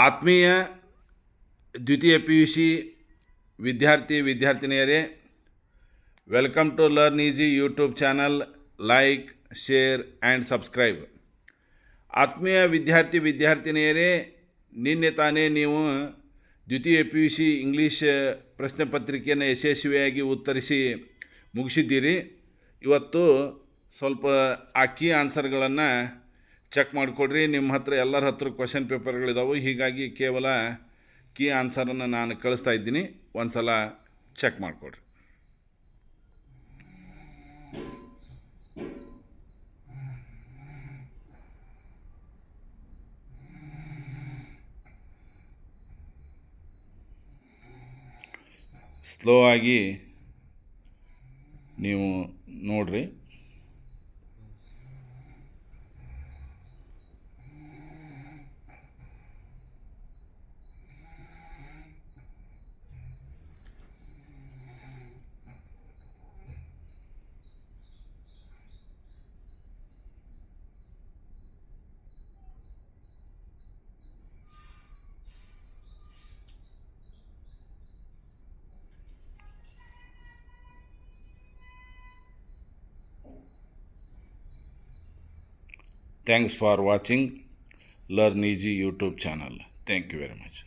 ಆತ್ಮೀಯ ದ್ವಿತೀಯ PUC ವಿದ್ಯಾರ್ಥಿನಿಯರೇ, welcome to learn easy YouTube channel. Like, share and subscribe. ಆತ್ಮೀಯ ವಿದ್ಯಾರ್ಥಿನಿಯರೇ, ನಿನ್ನೆ ತಾನೇ ನೀವು ದ್ವಿತೀಯ PUC ಇಂಗ್ಲೀಷ್ ಪ್ರಶ್ನೆ ಪತ್ರಿಕೆಯನ್ನು ಯಶಸ್ವಿಯಾಗಿ ಉತ್ತರಿಸಿ ಮುಗಿಸಿದ್ದೀರಿ. ಇವತ್ತು ಸ್ವಲ್ಪ ಆ ಕೀ ಆನ್ಸರ್ಗಳನ್ನು ಚೆಕ್ ಮಾಡಿಕೊಡ್ರಿ. ನಿಮ್ಮ ಹತ್ರ ಎಲ್ಲರ ಹತ್ರ ಕ್ವಶನ್ ಪೇಪರ್ಗಳಿದಾವೆ, ಹೀಗಾಗಿ ಕೇವಲ ಕೀ ಆನ್ಸರನ್ನು ನಾನು ಕಳಿಸ್ತಾ ಇದ್ದೀನಿ. ಒಂದು ಸಲ ಚೆಕ್ ಮಾಡಿಕೊಡ್ರಿ. ಸ್ಲೋ ಆಗಿ ನೀವು ನೋಡ್ರಿ. Thanks for watching Learn Easy YouTube channel. Thank you very much.